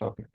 topic.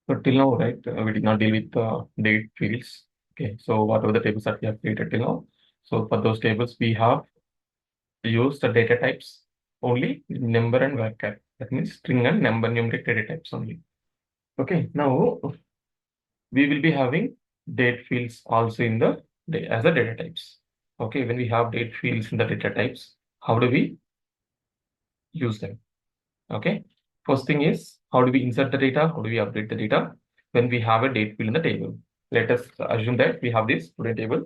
So till now, right, we did not deal with date fields. Okay, so whatever the tables that we have created till now. So for those tables, we have used the data types only number and varchar. That means string and number numeric data types only. Okay, now we will be having date fields also in the as a data types. Okay, when we have date fields in the data types, how do we use them? Okay. First thing is, how do we insert the data? How do we update the data when we have a date field in the table? Let us assume that we have this student table.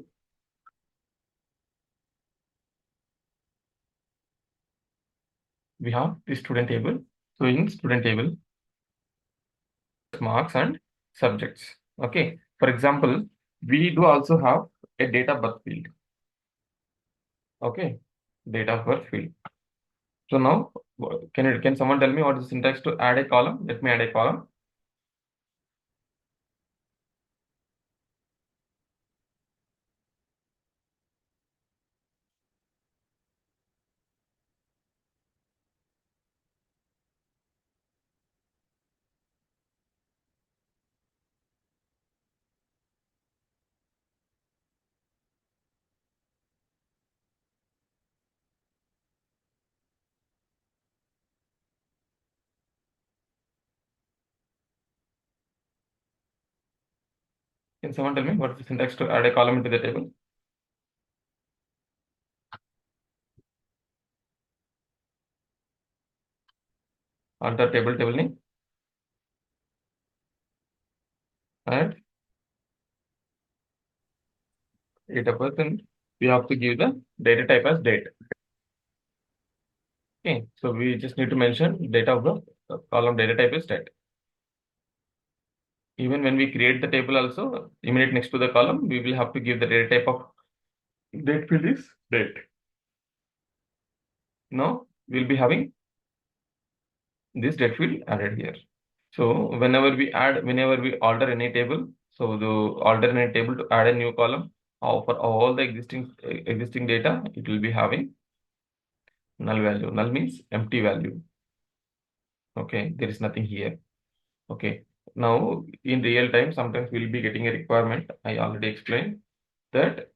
We have this student table. So in student table, marks and subjects. Okay. For example, we do also have a date of birth field. Okay. Date of birth field. So now, can someone tell me what is the syntax to add a column? Let me add a column. Can someone tell me what is the syntax to add a column into the table? Alter table name and date of birth, and we have to give the data type as date. Okay, so we just need to mention date of birth, column data type is date. Even when we create the table also, immediate next to the column, we will have to give the data type of date field is date. Now we'll be having this date field added here. So whenever we alter any table, so the alternate table to add a new column, for all the existing data, it will be having null value. Null means empty value. Okay, there is nothing here. Okay, now in real time, sometimes we'll be getting a requirement. I already explained that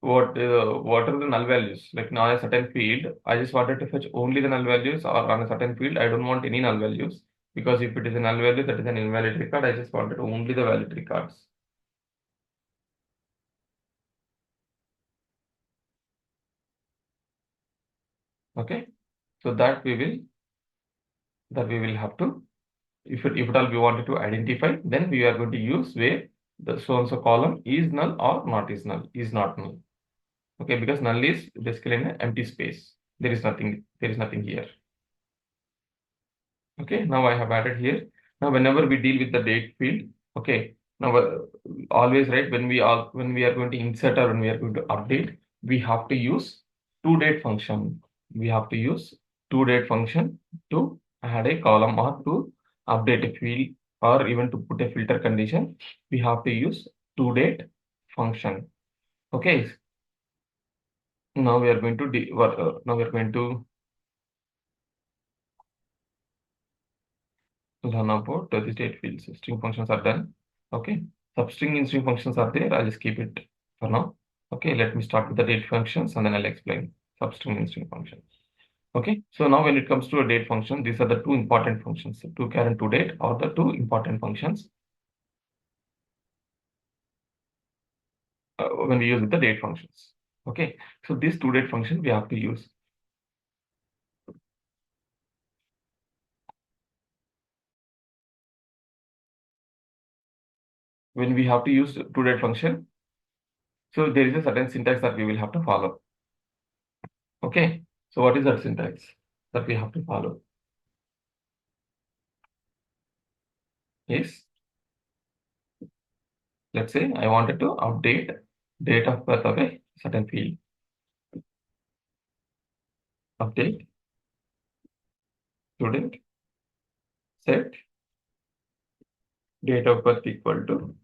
what are the null values. Like now a certain field, I just wanted to fetch only the null values, or on a certain field, I don't want any null values, because if it is a null value, that is an invalid record. I just wanted only the valid records. Okay, so that we will have to, if at all we wanted to identify, then we are going to use where the so and so column is null or not is null, is not null. Okay, because null is basically an empty space. There is nothing here. Okay, now I have added here. Now whenever we deal with the date field, okay, now always, right, when we are going to insert or when we are going to update, we have to use toDate function. We have to use toDate function to add a column or to update a field, or even to put a filter condition. We have to use toDate function. Okay, now we are going to learn about the state fields. String functions are done. Okay. Substring and string functions are there. I'll just keep it for now. Okay, let me start with the date functions and then I'll explain substring and string functions. Okay, so now when it comes to a date function, these are the two important functions. To char and to date are the two important functions when we use with the date functions. Okay, so these two date functions we have to use. When we have to use to date function, so there is a certain syntax that we will have to follow. Okay, so what is that syntax that we have to follow? Is, let's say I wanted to update date of birth of a certain field. Update student set date of birth equal to,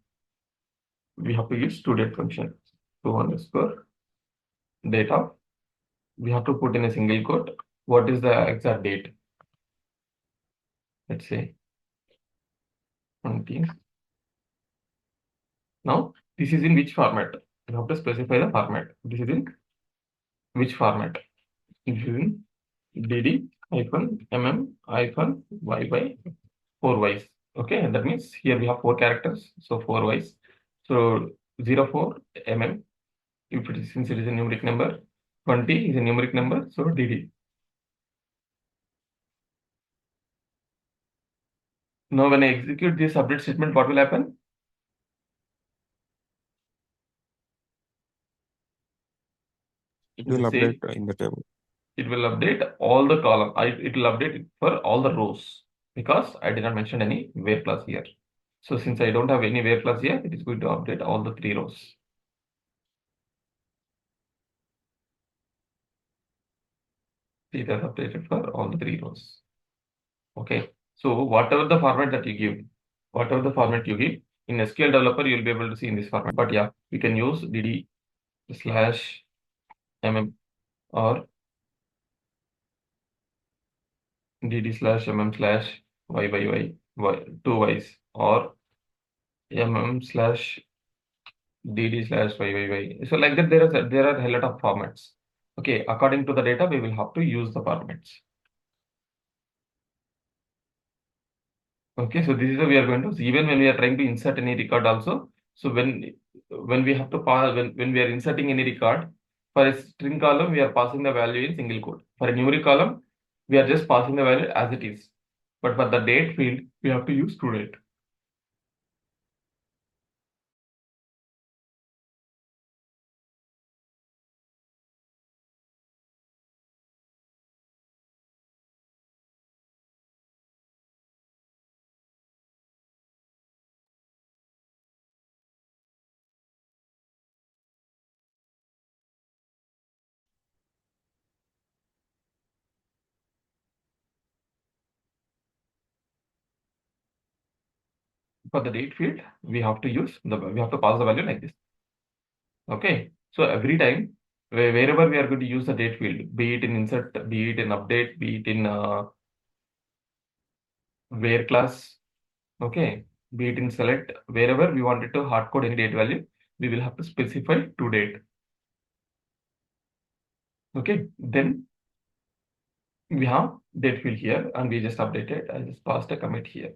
we have to use toDate function, to underscore date of, we have to put in a single quote what is the exact date. Let's say 19th. Now this is in which format? You have to specify the format. This is in which format? This is in dd hyphen mm hyphen y by 4 y's. Okay, that means here we have 4 characters, so 4 y's. So 04 mm, if it is, since it is a numeric number, 20 is a numeric number, so dd. Now when I execute this update statement, what will happen? It In the will same, update in the table. it will update all the column. It will update it for all the rows because I did not mention any where class here. So since I don't have any where class here, it is going to update all the 3 rows. See, it has updated for all the 3 rows. Okay. So whatever the format that you give, whatever the format you give, in SQL developer, you'll be able to see in this format. But yeah, we can use dd slash mm or dd slash mm slash y by y, 2 y's, or mm slash dd slash y by y. So like that, there are a lot of formats. Okay, according to the data, we will have to use the formats. Okay, so this is how we are going to, even when we are trying to insert any record also. So when we have to pass, when we are inserting any record, for a string column, we are passing the value in single quote. For a numeric column, we are just passing the value as it is. But for the date field, we have to use toDate. For the date field, we have to pass the value like this. Okay, so every time wherever we are going to use the date field, be it in insert, be it in update, be it in where class, okay, be it in select, wherever we wanted to hard code any date value, we will have to specify toDate. Okay, then we have date field here and we just updated. I just passed a commit here.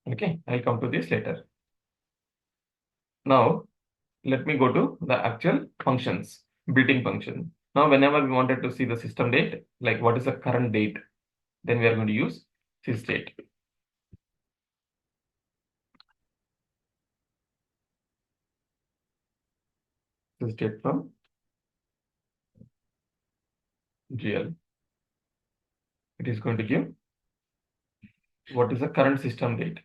Okay, I'll come to this later. Now let me go to the actual functions, built-in function. Now whenever we wanted to see the system date, like what is the current date, then we are going to use sysdate. Sysdate from GL. It is going to give what is the current system date.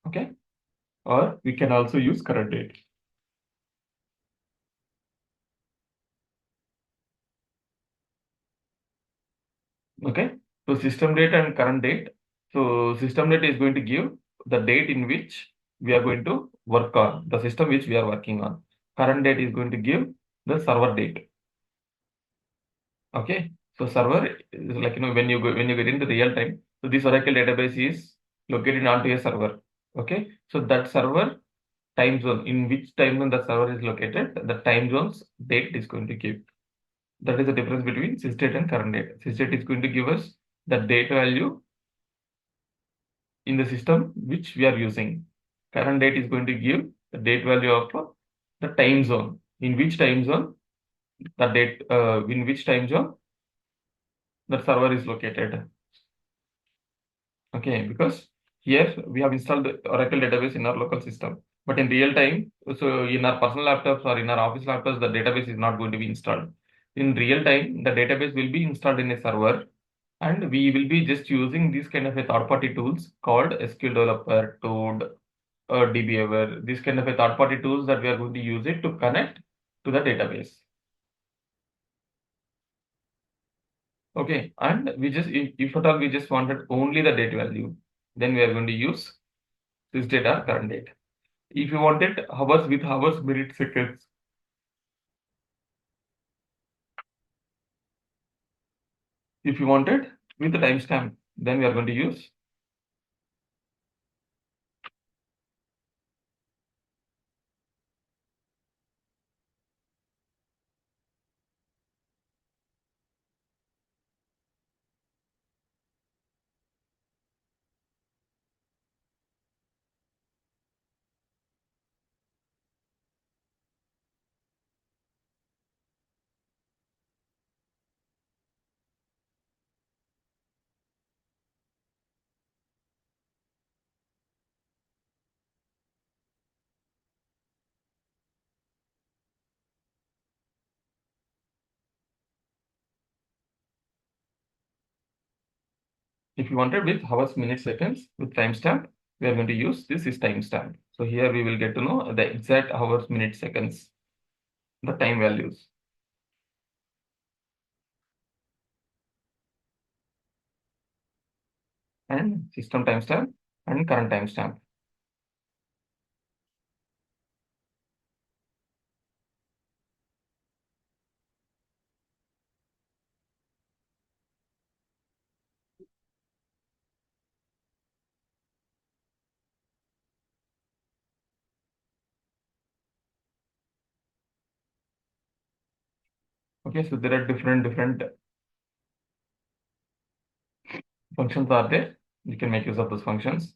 Okay, or we can also use current date. Okay, so system date and current date. So system date is going to give the date in which we are going to work on, the system which we are working on. Current date is going to give the server date. Okay, so server is like, when you get into real time, so this Oracle database is located onto a server. Okay, so that server time zone, in which time zone the server is located, the time zone's date it is going to give. That is the difference between sysdate and current date. Sysdate is going to give us the date value in the system which we are using. Current date is going to give the date value of the time zone. In which time zone the date, in which time zone the server is located. Okay, because here we have installed the Oracle database in our local system. But in real time, so in our personal laptops or in our office laptops, the database is not going to be installed. In real time, the database will be installed in a server, and we will be just using these kind of a third-party tools called SQL Developer, Toad, DBaver, these kind of a third-party tools that we are going to use it to connect to the database. Okay, and we just, if at all we just wanted only the date value, then we are going to use this data current date. If you wanted hours with hours, minutes, seconds, if you wanted with the timestamp, then we are going to use. If you wanted with hours, minutes, seconds with timestamp, we are going to use this is timestamp. So here we will get to know the exact hours, minutes, seconds, the time values. And system timestamp and current timestamp. Okay, so there are different functions are there. You can make use of those functions.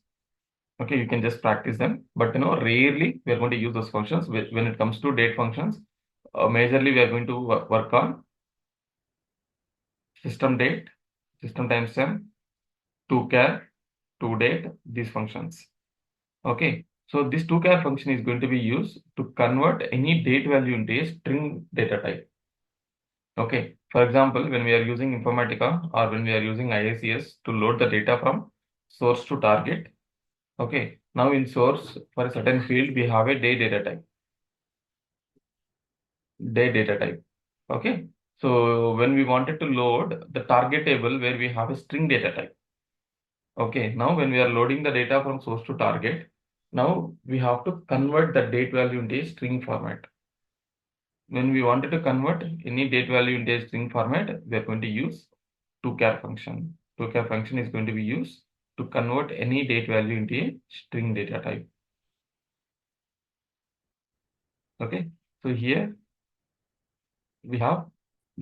Okay, you can just practice them, but rarely we are going to use those functions when it comes to date functions. Majorly, we are going to work on system date, system timestamp, to char, to date, these functions. Okay, so this to char function is going to be used to convert any date value into a string data type. Okay, for example, when we are using Informatica or when we are using IICS to load the data from source to target. Okay, now in source for a certain field, we have a day data type. Day data type. Okay, so when we wanted to load the target table where we have a string data type. Okay, now when we are loading the data from source to target, now we have to convert the date value into a string format. When we wanted to convert any date value into a string format, we are going to use toChar function. ToChar function is going to be used to convert any date value into a string data type. Okay, so here we have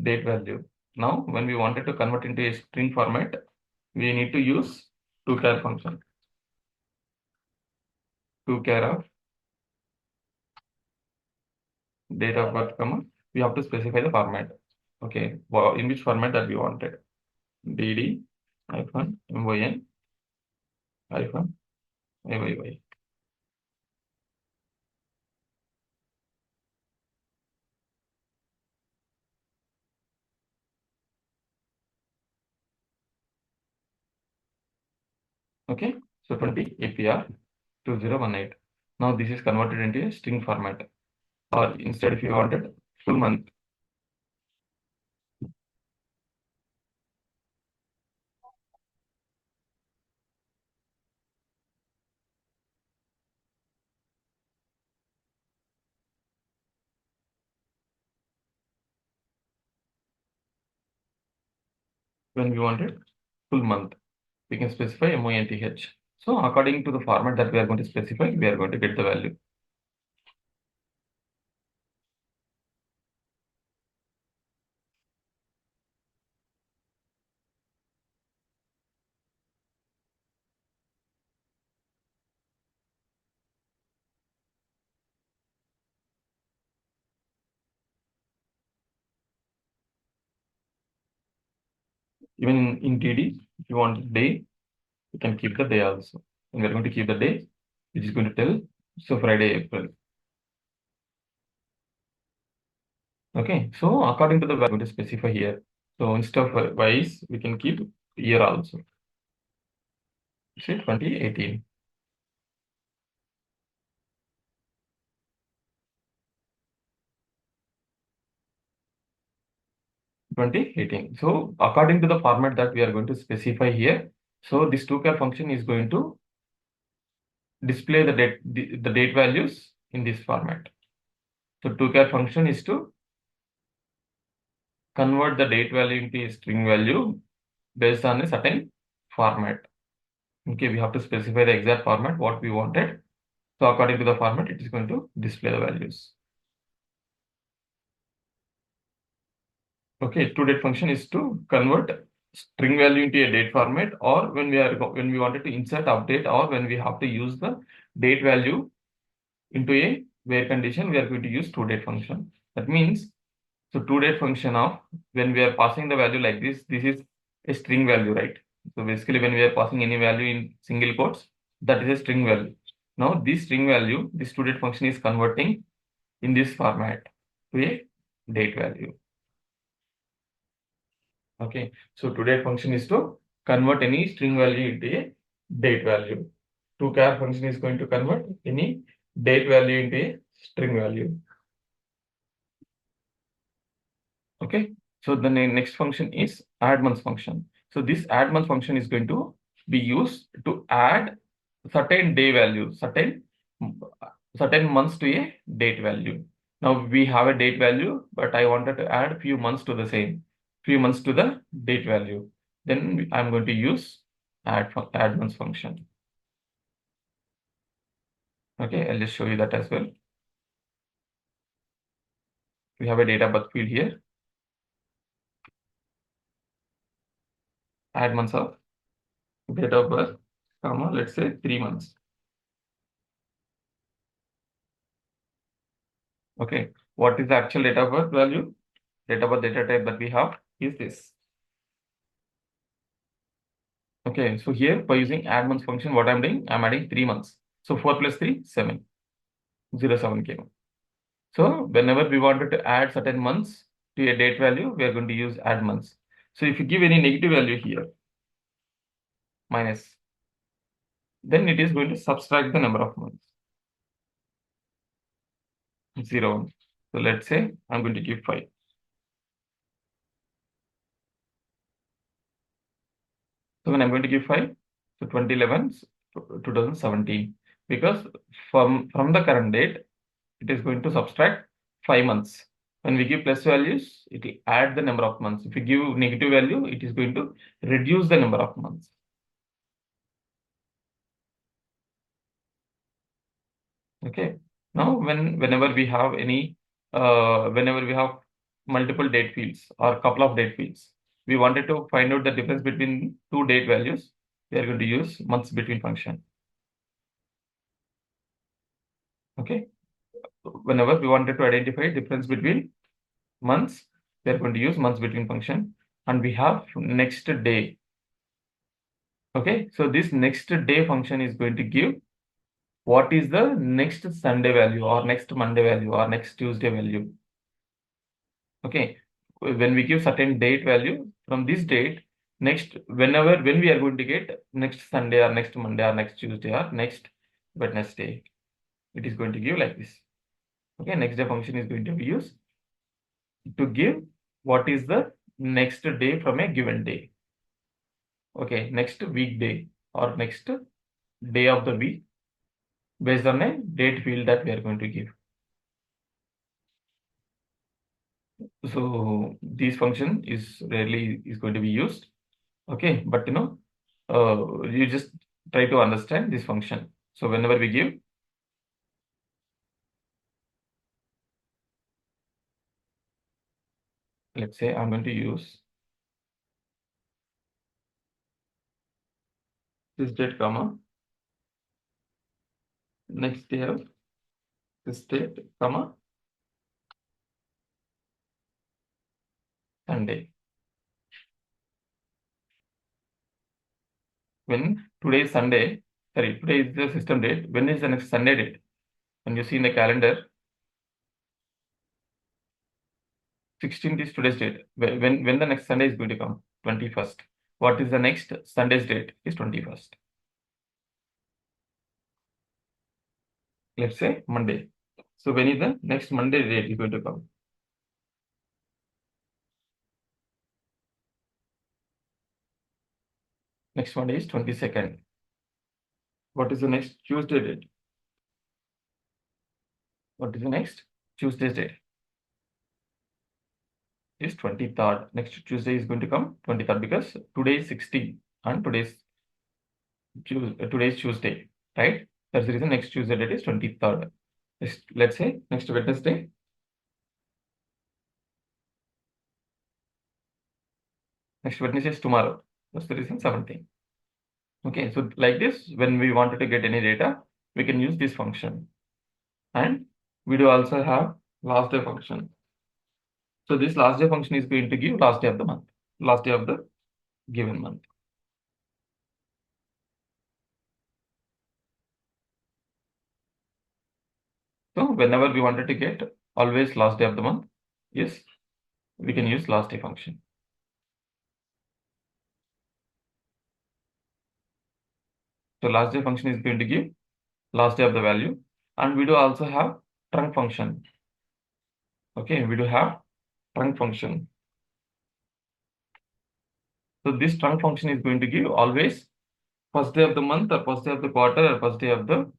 date value. Now, when we wanted to convert into a string format, we need to use toChar function. ToChar of date of birth, comma, we have to specify the format. Okay, well, in which format that we wanted. dd hyphen myn hyphen ayy. Okay, so 20 APR 2018. Now this is converted into a string format. Or instead, if you wanted full month, when we wanted full month, we can specify month. So according to the format that we are going to specify, we are going to get the value. Even in TD, if you want day, you can keep the day also. And we are going to keep the day, which is going to tell, so Friday, April. Okay, so according to the value, going to specify here. So instead of wise, we can keep year also. Say 2018. 2018. So according to the format that we are going to specify here, so this toChar function is going to display the date values in this format. So toChar function is to convert the date value into a string value based on a certain format. Okay, we have to specify the exact format what we wanted. So according to the format, it is going to display the values. Okay, toDate function is to convert string value into a date format, or when we wanted to insert, update, or when we have to use the date value into a where condition, we are going to use toDate function. That means, so toDate function of when we are passing the value like this is a string value, right? So basically, when we are passing any value in single quotes, that is a string value. Now, this string value, this toDate function is converting in this format to a date value. Okay, so toDate function is to convert any string value into a date value. toChar function is going to convert any date value into a string value. Okay, so the next function is add months function. So this add month function is going to be used to add certain day value, certain months to a date value. Now we have a date value, but I wanted to add few months to the same, few months to the date value. Then I'm going to use add months function. Okay, I'll just show you that as well. We have a date of birth field here. Add months of date of birth, comma, let's say 3 months. Okay, what is the actual date of birth value? Date of birth data type that we have is this. Okay, so here by using add months function, what I'm doing, I'm adding 3 months. So 4 plus 3, 7. 07 came. So whenever we wanted to add certain months to a date value, we are going to use add months. So if you give any negative value here, minus, then it is going to subtract the number of months. 0. So let's say I'm going to give 5. So when I'm going to give 5, so 2011, 2017, because from the current date, it is going to subtract 5 months. When we give plus values, it will add the number of months. If we give negative value, it is going to reduce the number of months. Okay. Now, whenever we have whenever we have multiple date fields or couple of date fields, we wanted to find out the difference between two date values. We are going to use months between function. Okay. Whenever we wanted to identify difference between months, we are going to use months between function, and we have next day. Okay, so this next day function is going to give what is the next Sunday value or next Monday value or next Tuesday value. Okay, when we give certain date value from this date, when we are going to get next Sunday or next Monday or next Tuesday or next Wednesday, it is going to give like this. Okay, next day function is going to be used to give what is the next day from a given day. Okay, next weekday or next day of the week based on a date field that we are going to give. So this function is rarely is going to be used. Okay, but you just try to understand this function. So whenever we give, let's say I'm going to use this date comma next day of this date comma Sunday. when today is Sunday, sorry, today is the system date. When is the next Sunday date? When you see in the calendar, 16th is today's date. When the next Sunday is going to come? 21st. What is the next Sunday's date? Is 21st. Let's say Monday. So when is the next Monday date is going to come? Next Monday is 22nd. What is the next Tuesday date? What is the next Tuesday's date? Is 23rd. Next Tuesday is going to come 23rd because today is 16 and today's Tuesday, right? That's the reason next Tuesday date is 23rd. Let's say next Wednesday. Next Wednesday is tomorrow. That's the reason 17th. Okay, so like this, when we wanted to get any data, we can use this function. And we do also have last day function. So this last day function is going to give last day of the month, last day of the given month. So whenever we wanted to get always last day of the month, yes, we can use last day function. So last day function is going to give last day of the value. And we do also have trunc function. Okay, we do have trunc function. So this trunc function is going to give always first day of the month or first day of the quarter or first day of the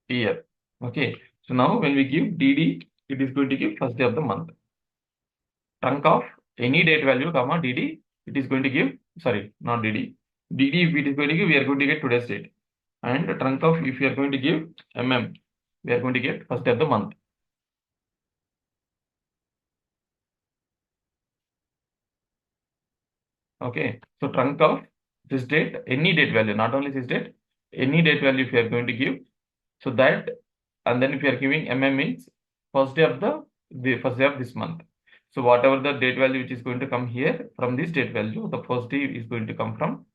year. Okay, so now when we give dd, it is going to give first day of the month. Trunc of any date value, comma dd, it is going to give, sorry, not dd. dd, if it is going to give, we are going to get today's date. And trunc of, if you are going to give we are going to get first day of the month. Okay, so trunc of this date, any date value, not only this date, any date value if you are going to give. So that, and then if you are giving means first day of the first day of this month. So whatever the date value which is going to come here from this date value, the first day is going to come from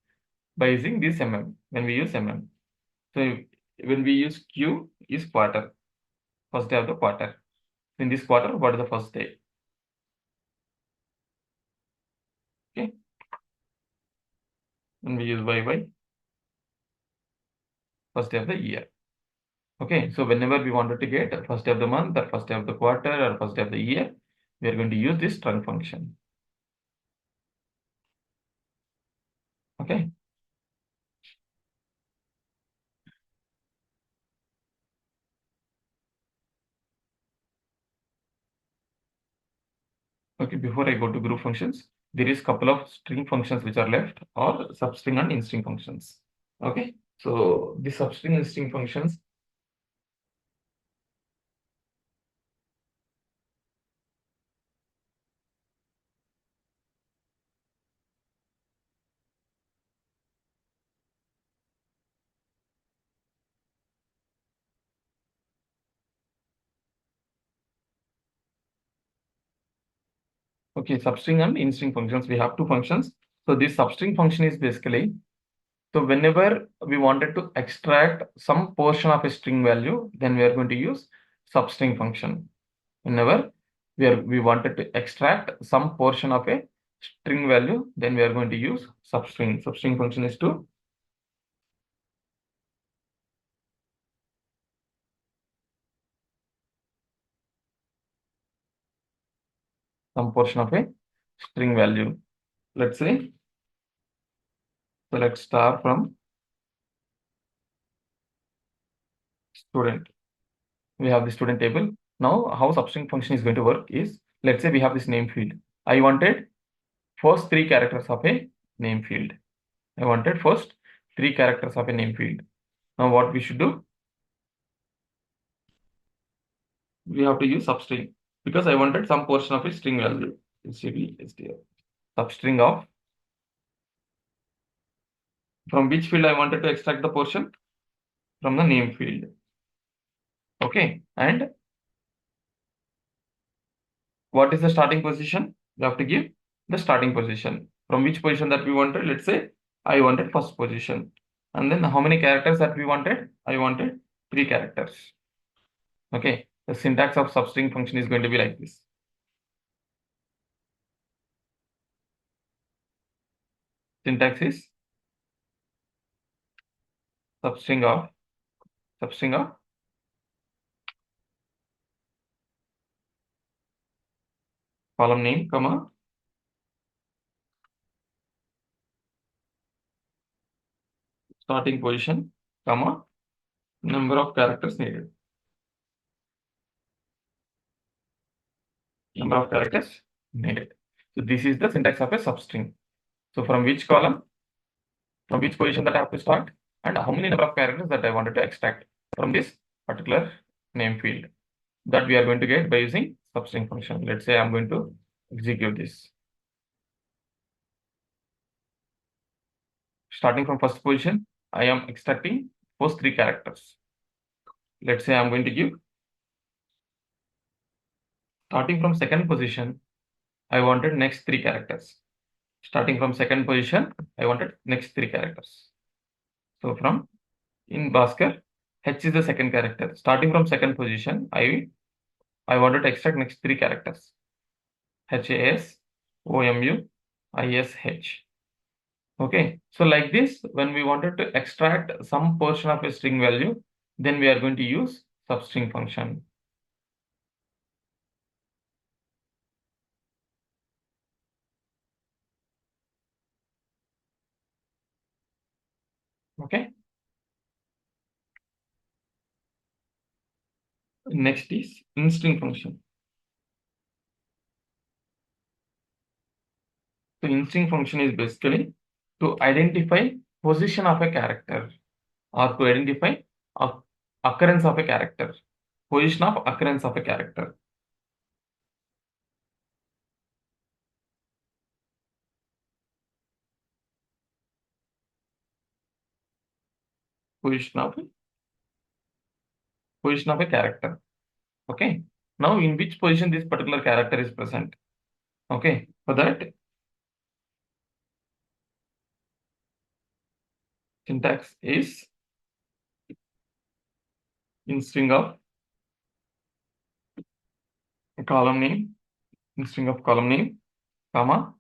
by using this when we use So when we use Q is quarter, first day of the quarter. In this quarter, what is the first day? Okay. When we use YY, first day of the year. Okay, so whenever we wanted to get first day of the month or first day of the quarter or first day of the year, we are going to use this trunc function. Okay. Okay, before I go to group functions, there is couple of string functions which are left or substring and in-string functions. Okay, so the substring and string functions. Okay, substring and in-string functions, we have two functions. So this substring function is basically, so whenever we wanted to extract some portion of a string value, then we are going to use substring function. Whenever we wanted to extract some portion of a string value, then we are going to use substring. Substring function is to some portion of a string value. Let's say select star from student. We have the student table. Now, how substring function is going to work is, let's say we have this name field. I wanted first three characters of a name field. I wanted first three characters of a name field. Now, what we should do? We have to use substring because I wanted some portion of a string value. Substring of from which field I wanted to extract the portion from the name field. Okay, and what is the starting position? You have to give the starting position. From which position that we wanted? Let's say I wanted first position. And then how many characters that we wanted? I wanted 3 characters. Okay. The syntax of substring function is going to be like this. Syntax is substring of column name, comma, starting position, comma, number of characters needed. Number of characters needed. So this is the syntax of a substring. So from which column, from which position that I have to start, and how many number of characters that I wanted to extract from this particular name field, that we are going to get by using substring function. Let's say I'm going to execute this. Starting from first position, I am extracting first 3 characters. Let's say I'm going to give, starting from second position, I wanted next 3 characters. Starting from second position, I wanted next 3 characters. So from in Bhaskar, H is the second character. Starting from second position, I wanted to extract next 3 characters. HAS, OMU, ISH. Okay. So like this, when we wanted to extract some portion of a string value, then we are going to use substring function. Okay. Next is in-string function. So in-string function is basically to identify position of a character or to identify occurrence of a character. Position of occurrence of a character. Position of a character. Okay. Now in which position this particular character is present. Okay. For that, syntax is in string of column name, in string of column name, comma,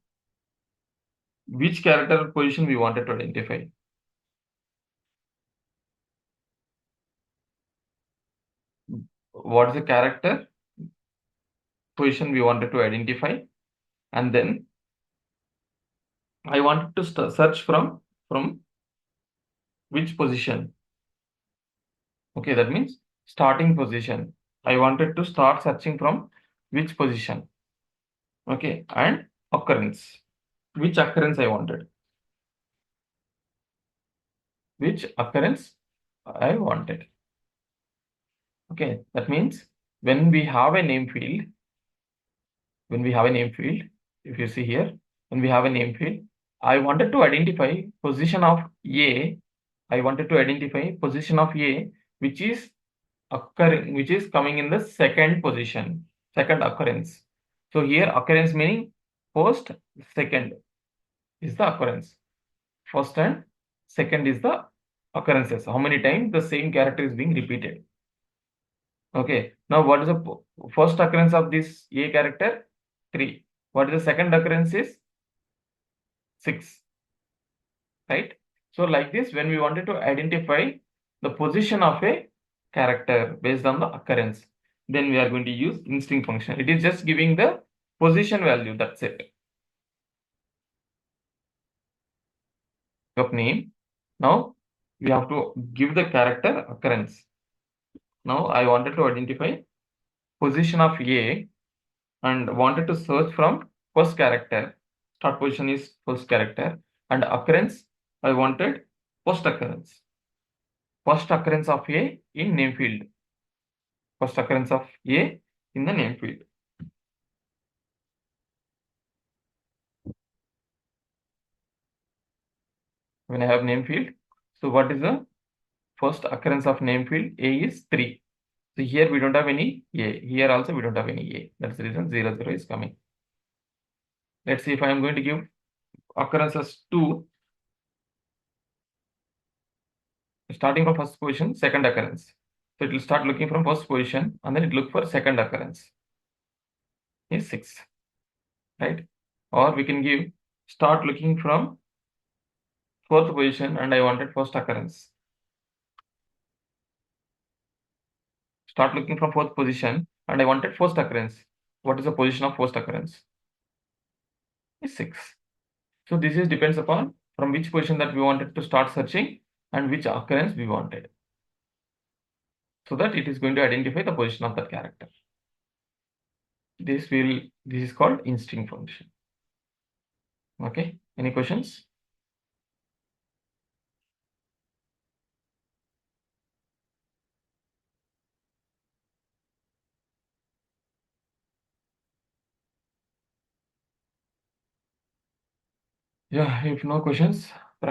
which character position we wanted to identify. What is the character position we wanted to identify, and then I wanted to search from which position. Okay, that means starting position. I wanted to start searching from which position. Okay, and occurrence. Which occurrence I wanted. Which occurrence I wanted. Okay, that means when we have a name field, if you see here, when we have a name field, I wanted to identify position of A. I wanted to identify position of A, which is occurring, which is coming in the second position, second occurrence. So here occurrence meaning first, second is the occurrence. First and second is the occurrences. How many times the same character is being repeated. Okay. Now what is the first occurrence of this A character? 3. What is the second occurrence is 6. Right? So like this, when we wanted to identify the position of a character based on the occurrence, then we are going to use in-string function. It is just giving the position value, that's it. Of name. Now we have to give the character occurrence. Now I wanted to identify position of A and wanted to search from first character. Start position is first character, and occurrence I wanted first occurrence. First occurrence of A in name field. First occurrence of A in the name field. When I have name field, so what is the first occurrence of name field? A is 3. So here we don't have any A. Here also we don't have any A. That's the reason 0, 0 is coming. Let's see if I am going to give occurrences 2, starting from first position, second occurrence. So it will start looking from first position and then it look for second occurrence is 6, right? Or we can give start looking from fourth position and I wanted first occurrence. Start looking from fourth position and I wanted first occurrence. What is the position of first occurrence? Is 6. So this is depends upon from which position that we wanted to start searching and which occurrence we wanted. So that it is going to identify the position of that character. This is called instinct function. Okay, any questions? Yeah, if no questions,